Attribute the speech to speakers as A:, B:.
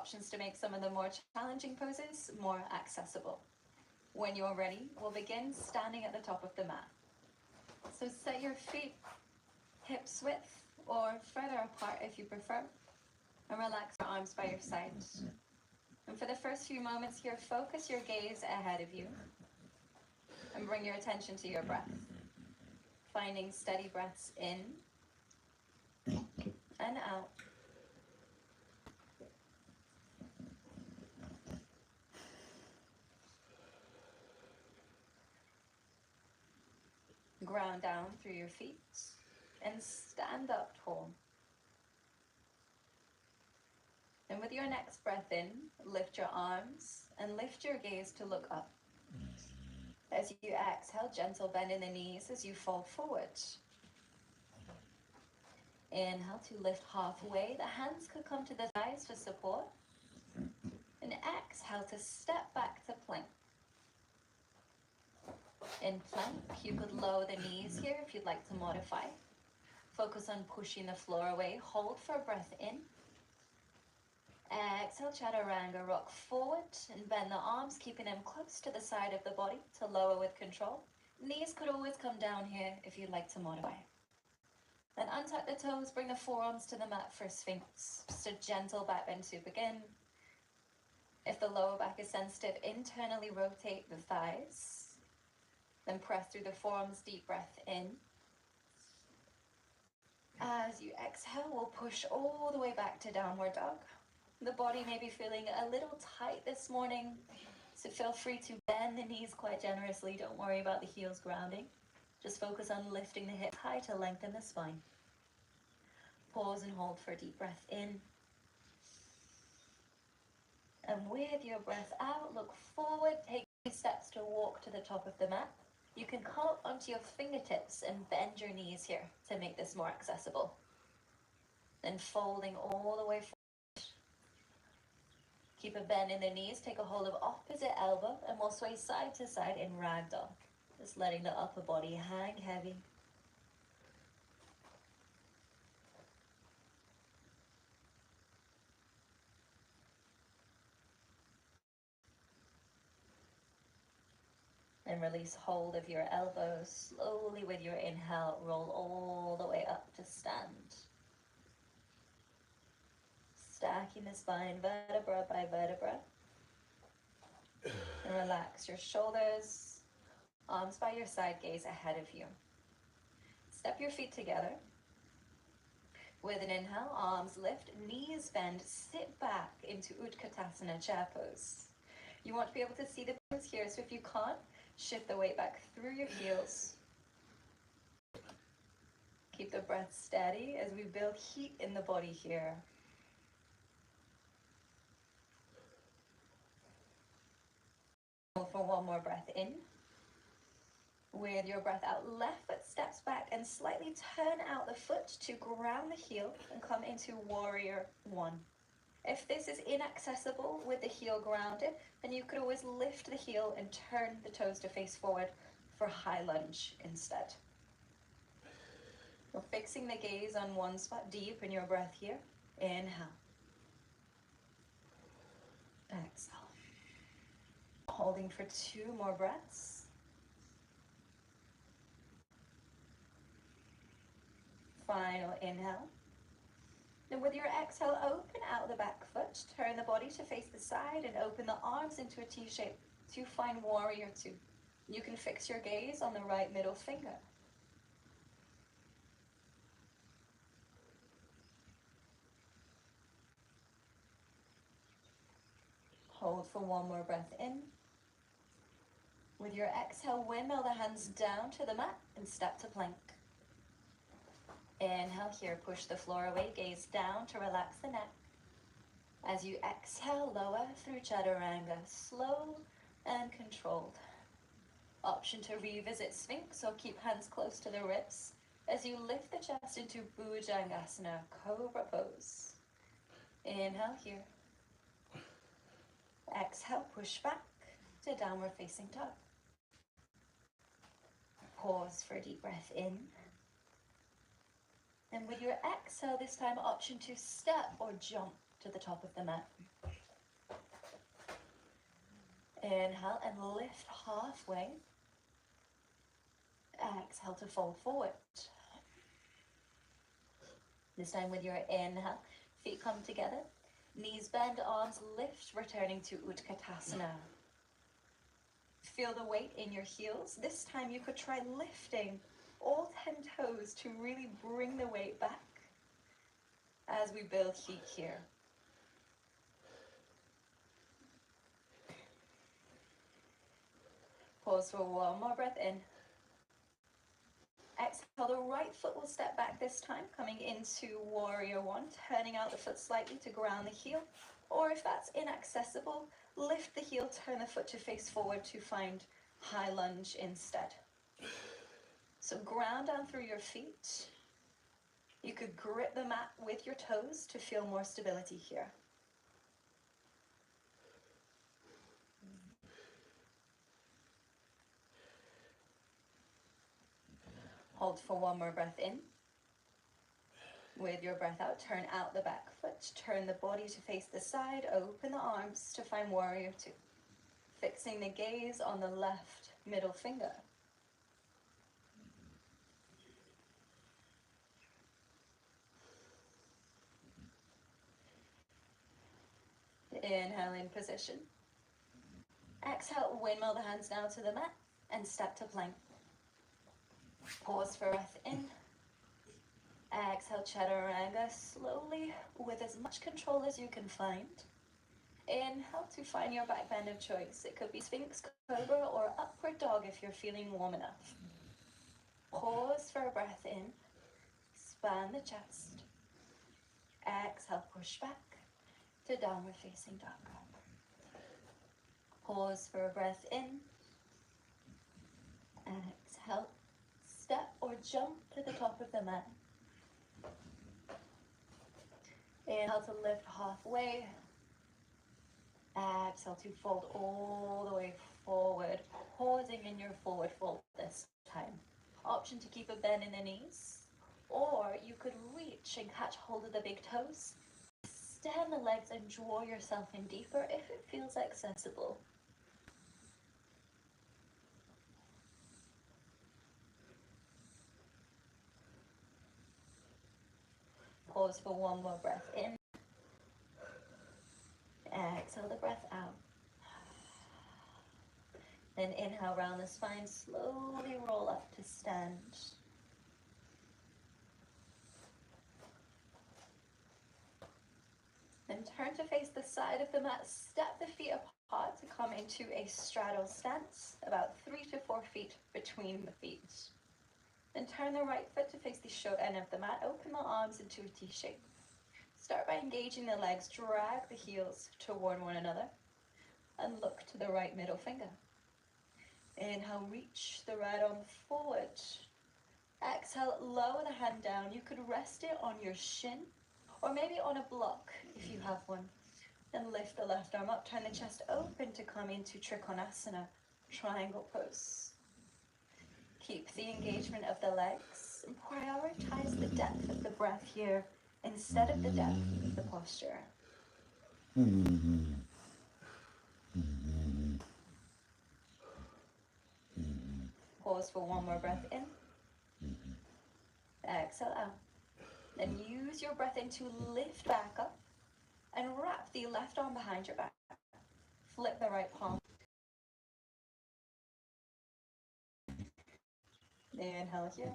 A: options to make some of the more challenging poses more accessible. When you're ready, we'll begin standing at the top of the mat. So set your feet hips width or further apart if you prefer, and relax your arms by your sides. And for the first few moments here, focus your gaze ahead of you and bring your attention to your breath, finding steady breaths in and out. Ground down through your feet and stand up tall. And with your next breath in, lift your arms and lift your gaze to look up. As you exhale, gentle bend in the knees as you fall forward. Inhale to lift halfway. The hands could come to the thighs for support. And exhale to step back to plank. In plank, you could lower the knees here if you'd like to modify. Focus on pushing the floor away. Hold for a breath in. Exhale, chaturanga, rock forward and bend the arms, keeping them close to the side of the body to lower with control. Knees could always come down here if you'd like to modify. Then untuck the toes, bring the forearms to the mat for Sphinx. Just a gentle back bend to begin. If the lower back is sensitive, internally rotate the thighs. Then press through the forearms, deep breath in. As you exhale, we'll push all the way back to downward dog. The body may be feeling a little tight this morning, so feel free to bend the knees quite generously. Don't worry about the heels grounding. Just focus on lifting the hips high to lengthen the spine. Pause and hold for a deep breath in. And with your breath out, look forward, take 2 steps to walk to the top of the mat. You can come up onto your fingertips and bend your knees here to make this more accessible. Then folding all the way forward. Keep a bend in the knees, take a hold of opposite elbow, and we'll sway side to side in ragdoll. Just letting the upper body hang heavy. And release hold of your elbows. Slowly with your inhale, roll all the way up to stand. Stacking the spine vertebra by vertebra. And relax your shoulders, arms by your side, gaze ahead of you. Step your feet together. With an inhale, arms lift, knees bend, sit back into Utkatasana, chair pose. You want to be able to see the pose here, so if you can't, shift the weight back through your heels. Keep the breath steady as we build heat in the body here. Hold for one more breath in. With your breath out, left foot steps back and slightly turn out the foot to ground the heel and come into warrior one. If this is inaccessible with the heel grounded, then you could always lift the heel and turn the toes to face forward for high lunge instead. We're fixing the gaze on one spot, deep in your breath here. Inhale. Exhale. Holding for 2 more breaths. Final inhale. Then with your exhale, open out the back foot, turn the body to face the side and open the arms into a T shape to find warrior two. You can fix your gaze on the right middle finger. Hold for one more breath in. With your exhale, windmill the hands down to the mat and step to plank. Inhale here, push the floor away, gaze down to relax the neck. As you exhale, lower through chaturanga, slow and controlled. Option to revisit Sphinx or keep hands close to the ribs as you lift the chest into Bhujangasana, Cobra pose. Inhale here. Exhale, push back to downward facing dog. Pause for a deep breath in. And with your exhale, this time option to step or jump to the top of the mat. Inhale and lift halfway. Exhale to fold forward. This time with your inhale, feet come together. Knees bend, arms lift, returning to Utkatasana. Feel the weight in your heels. This time you could try lifting all 10 toes to really bring the weight back as we build heat here. Pause for one more breath in. Exhale, the right foot will step back this time, coming into warrior one, turning out the foot slightly to ground the heel. Or if that's inaccessible, lift the heel, turn the foot to face forward to find high lunge instead. So ground down through your feet. You could grip the mat with your toes to feel more stability here. Hold for one more breath in. With your breath out, turn out the back foot, turn the body to face the side, open the arms to find warrior two. Fixing the gaze on the left middle finger. Inhale in position. Exhale, windmill the hands down to the mat and step to plank. Pause for breath in. Exhale, chaturanga slowly with as much control as you can find. Inhale to find your back bend of choice. It could be Sphinx Cobra or Upward Dog if you're feeling warm enough. Pause for a breath in. Span the chest. Exhale, push back to downward facing dog. Pause for a breath in. Exhale, step or jump to the top of the mat. Inhale to lift halfway. Exhale to fold all the way forward, pausing in your forward fold this time. Option to keep a bend in the knees, or you could reach and catch hold of the big toes. Extend the legs and draw yourself in deeper if it feels accessible. Pause for one more breath in. Exhale the breath out. Then inhale, round the spine, slowly roll up to stand. Then turn to face the side of the mat, step the feet apart to come into a straddle stance, about 3 to 4 feet between the feet. Then turn the right foot to face the short end of the mat, open the arms into a T shape. Start by engaging the legs, drag the heels toward one another, and look to the right middle finger. Inhale, reach the right arm forward. Exhale, lower the hand down. You could rest it on your shin, or maybe on a block if you have one. Then lift the left arm up, turn the chest open to come into Trikonasana, triangle pose. Keep the engagement of the legs and prioritize the depth of the breath here instead of the depth of the posture. Pause for one more breath in. Exhale out. Then use your breath in to lift back up and wrap the left arm behind your back. Flip the right palm. Inhale here.